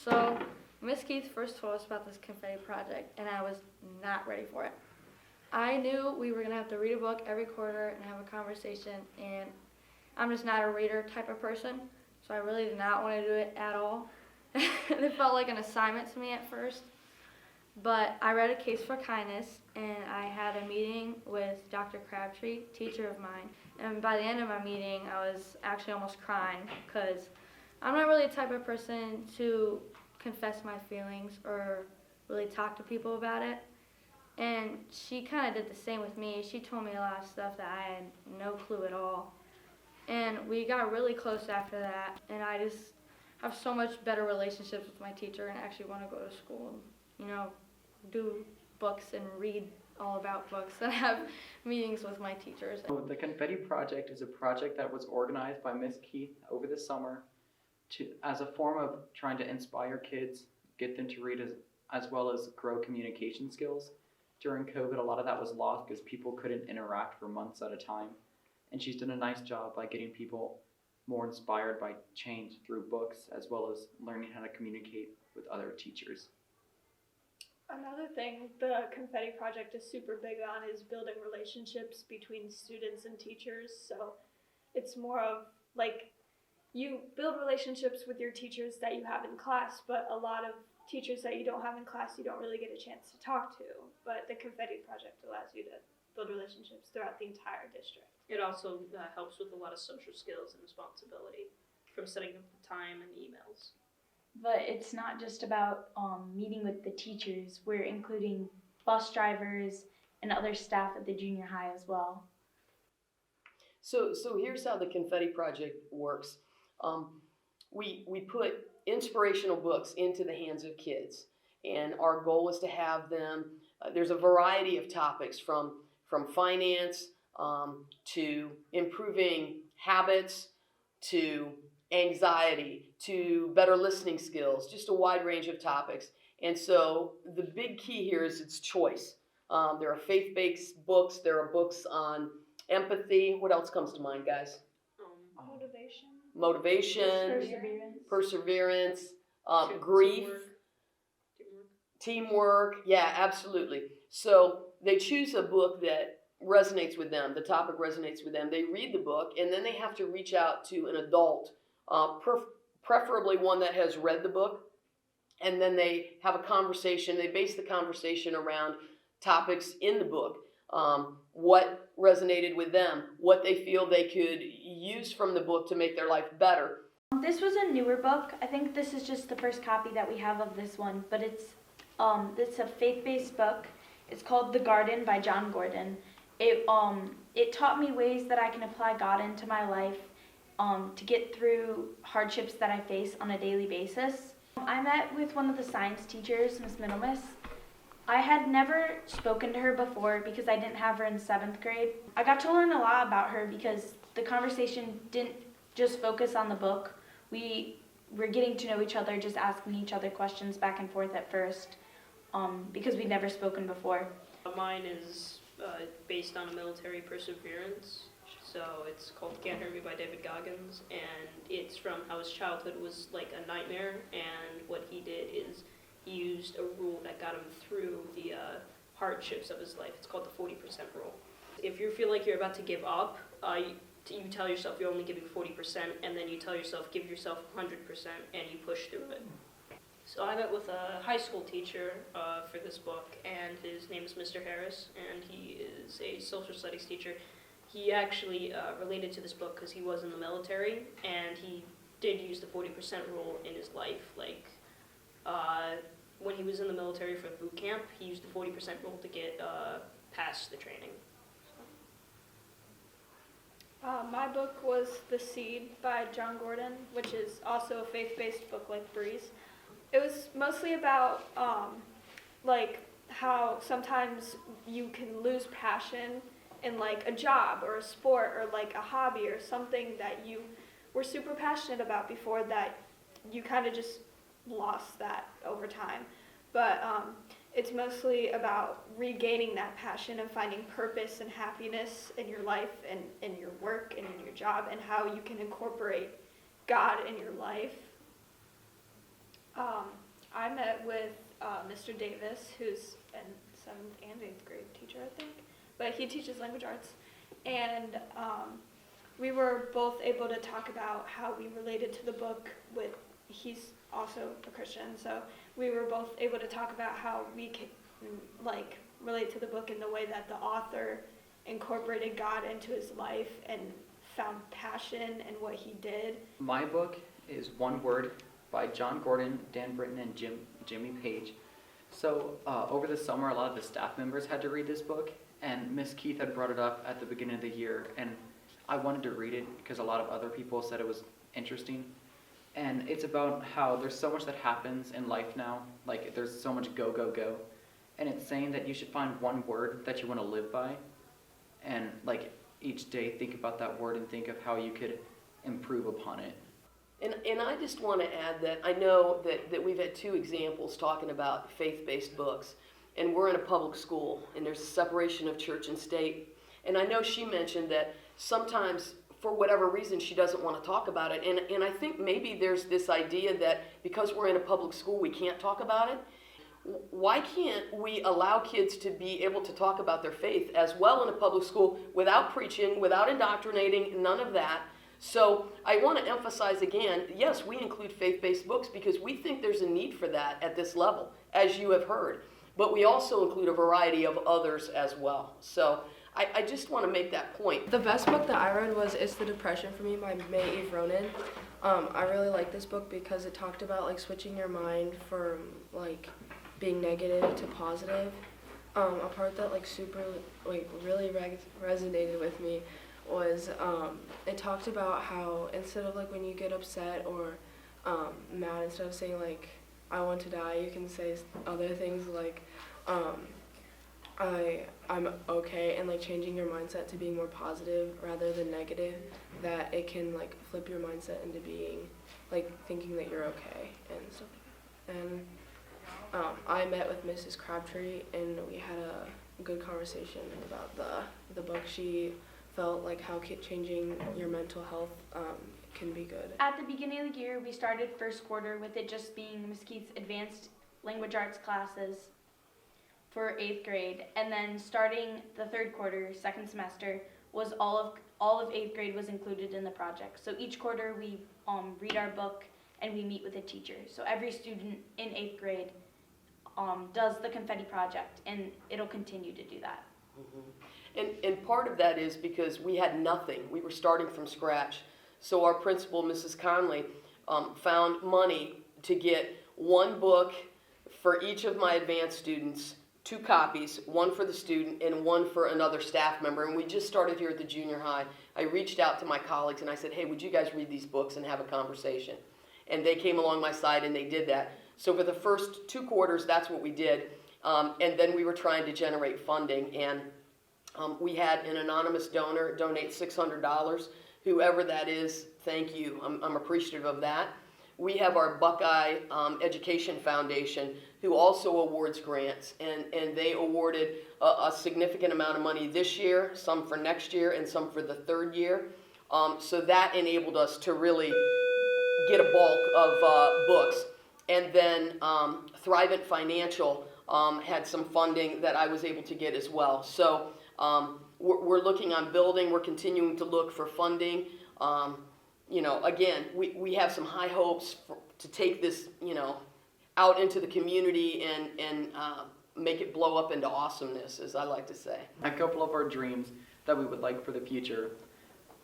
So, Miss Keith first told us about this Confetti Project, and I was not ready for it. I knew we were going to have to read a book every quarter and have a conversation, and I'm just not a reader type of person, so I really did not want to do it at all. It felt like an assignment to me at first, but I read A Case for Kindness, and I had a meeting with Dr. Crabtree, teacher of mine, and by the end of my meeting, I was actually almost crying, because I'm not really the type of person to confess my feelings or really talk to people about it. And she kind of did the same with me. She told me a lot of stuff that I had no clue at all. And we got really close after that, and I just have so much better relationships with my teacher and actually want to go to school and, do books and read all about books and have meetings with my teachers. The Confetti Project is a project that was organized by Miss Keith over the summer as a form of trying to inspire kids, get them to read as well as grow communication skills. During COVID, a lot of that was lost because people couldn't interact for months at a time. And she's done a nice job by getting people more inspired by change through books as well as learning how to communicate with other teachers. Another thing the Confetti Project is super big on is building relationships between students and teachers. So it's more of like you build relationships with your teachers that you have in class, but a lot of teachers that you don't have in class you don't really get a chance to talk to. But the Confetti Project allows you to build relationships throughout the entire district. It also helps with a lot of social skills and responsibility from setting up the time and emails. But it's not just about meeting with the teachers. We're including bus drivers and other staff at the junior high as well. So here's how the Confetti Project works. We put inspirational books into the hands of kids, and our goal is to have them. There's a variety of topics from finance to improving habits to anxiety to better listening skills, just a wide range of topics. And so the big key here is its choice. There are faith-based books. There are books on empathy. What else comes to mind, guys? Motivation, perseverance, grief, teamwork. Yeah, absolutely. So they choose a book that resonates with them. The topic resonates with them. They read the book, and then they have to reach out to an adult, preferably one that has read the book, and then they have a conversation. They base the conversation around topics in the book. What resonated with them, what they feel they could use from the book to make their life better. This was a newer book. I think this is just the first copy that we have of this one, but it's a faith-based book. It's called The Garden by John Gordon. It taught me ways that I can apply God into my life to get through hardships that I face on a daily basis. I met with one of the science teachers, Miss Middlemiss. I had never spoken to her before because I didn't have her in 7th grade. I got to learn a lot about her because the conversation didn't just focus on the book. We were getting to know each other, just asking each other questions back and forth at first because we'd never spoken before. Mine is based on a military perseverance. So it's called Can't Hurt Me by David Goggins, and it's from how his childhood was like a nightmare, and what he did is he used a rule that got him through the hardships of his life. It's called the 40% rule. If you feel like you're about to give up, you tell yourself you're only giving 40%, and then you tell yourself, give yourself 100%, and you push through it. So I met with a high school teacher for this book, and his name is Mr. Harris, and he is a social studies teacher. He actually related to this book because he was in the military, and he did use the 40% rule in his life. Like, when he was in the military for boot camp, he used the 40% rule to get past the training. My book was The Seed by John Gordon, which is also a faith-based book like Breeze. It was mostly about like how sometimes you can lose passion in like a job or a sport or like a hobby or something that you were super passionate about before that you kind of just lost that over time. But it's mostly about regaining that passion and finding purpose and happiness in your life and in your work and in your job, and how you can incorporate God in your life. I met with Mr. Davis, who's a 7th and 8th grade teacher, I think, but he teaches language arts, and we were both able to talk about how we related to the book he's also a Christian, so we were both able to talk about how we can, like, relate to the book in the way that the author incorporated God into his life and found passion in what he did. My book is One Word by John Gordon, Dan Britton, and Jimmy Page. So over the summer, a lot of the staff members had to read this book, and Miss Keith had brought it up at the beginning of the year, and I wanted to read it because a lot of other people said it was interesting. And it's about how there's so much that happens in life now, like there's so much go, go, go. And it's saying that you should find one word that you want to live by, and like each day think about that word and think of how you could improve upon it. And I just want to add that I know that we've had 2 examples talking about faith-based books, and we're in a public school, and there's a separation of church and state. And I know she mentioned that sometimes, for whatever reason, she doesn't want to talk about it. And I think maybe there's this idea that because we're in a public school, we can't talk about it. Why can't we allow kids to be able to talk about their faith as well in a public school without preaching, without indoctrinating, none of that? So I want to emphasize again, yes, we include faith-based books because we think there's a need for that at this level, as you have heard. But we also include a variety of others as well. So I just want to make that point. The best book that I read was It's the Depression for Me by Maeve, Ronan. I really like this book because it talked about like switching your mind from like being negative to positive. A part that like really resonated with me was it talked about how instead of like when you get upset or mad, instead of saying like I want to die, you can say other things like I'm okay, and like changing your mindset to being more positive rather than negative, that it can like flip your mindset into being like thinking that you're okay and stuff. And I met with Mrs. Crabtree and we had a good conversation about the book. She felt like how changing your mental health can be good. At the beginning of the year, we started first quarter with it just being Miss Keith's advanced language arts classes for 8th grade, and then starting the 3rd quarter, 2nd semester, was all of 8th grade was included in the project. So each quarter we read our book and we meet with a teacher. So every student in 8th grade does the Confetti Project, and it'll continue to do that. Mm-hmm. And part of that is because we had nothing. We were starting from scratch. So our principal, Mrs. Conley, found money to get 1 book for each of my advanced students, 2 copies, 1 for the student and 1 for another staff member. And we just started here at the junior high. I reached out to my colleagues and I said, hey, would you guys read these books and have a conversation? And they came along my side and they did that. So for the first 2 quarters, that's what we did. And then we were trying to generate funding. And we had an anonymous donor donate $600. Whoever that is, thank you. I'm appreciative of that. We have our Buckeye Education Foundation, who also awards grants, and they awarded a significant amount of money this year, some for next year, and some for the 3rd year. So that enabled us to really get a bulk of books. And then Thrivent Financial had some funding that I was able to get as well. So we're looking on building. We're continuing to look for funding. Again, we have some high hopes to take this, out into the community and make it blow up into awesomeness, as I like to say. A couple of our dreams that we would like for the future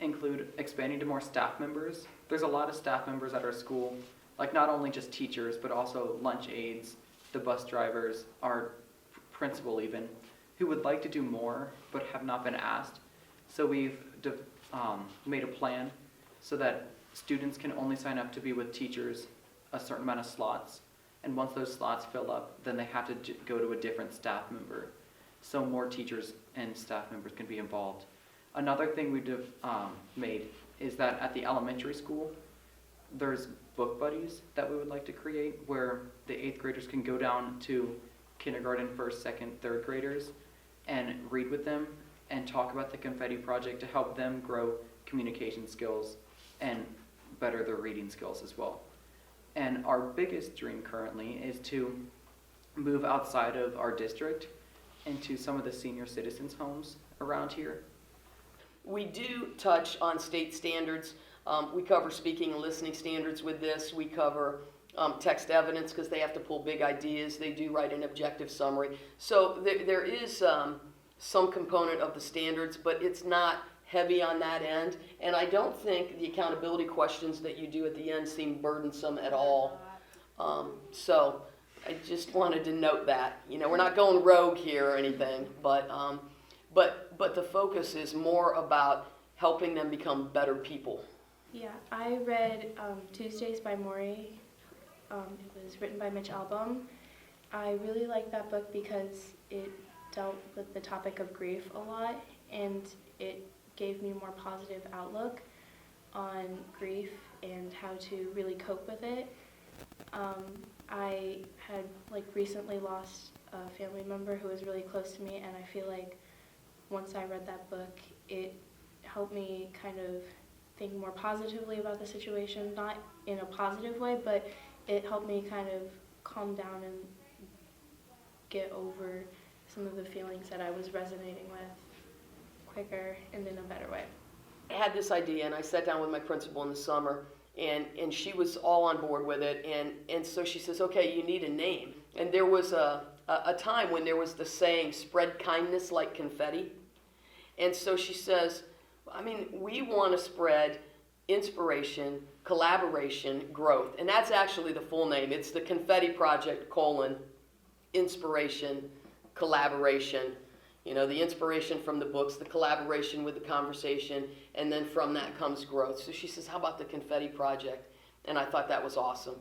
include expanding to more staff members. There's a lot of staff members at our school, like not only just teachers, but also lunch aides, the bus drivers, our principal even, who would like to do more but have not been asked. So we've made a plan so that students can only sign up to be with teachers a certain amount of slots. And once those slots fill up, then they have to go to a different staff member. So more teachers and staff members can be involved. Another thing we've made is that at the elementary school, there's book buddies that we would like to create where the 8th graders can go down to kindergarten, 1st, 2nd, 3rd graders and read with them and talk about the Confetti Project to help them grow communication skills and better their reading skills as well. And our biggest dream currently is to move outside of our district into some of the senior citizens' homes around here. We do touch on state standards. We cover speaking and listening standards with this. We cover text evidence because they have to pull big ideas. They do write an objective summary. So there is some component of the standards, but it's not heavy on that end. And I don't think the accountability questions that you do at the end seem burdensome at all. So I just wanted to note that. You know, we're not going rogue here or anything, but the focus is more about helping them become better people. Yeah, I read Tuesdays by Maury. It was written by Mitch Albom. I really liked that book because it dealt with the topic of grief a lot, and it gave me a more positive outlook on grief and how to really cope with it. I had recently lost a family member who was really close to me, and I feel like once I read that book, it helped me kind of think more positively about the situation, not in a positive way, but it helped me kind of calm down and get over some of the feelings that I was resonating with quicker and in a better way. I had this idea, and I sat down with my principal in the summer, and she was all on board with it, and so she says, okay, you need a name. And there was a time when there was the saying, spread kindness like confetti. And so she says, I mean, we want to spread inspiration, collaboration, growth. And that's actually the full name. It's the Confetti Project, inspiration, collaboration. You know, the inspiration from the books, the collaboration with the conversation, and then from that comes growth. So she says, how about the Confetti Project? And I thought that was awesome.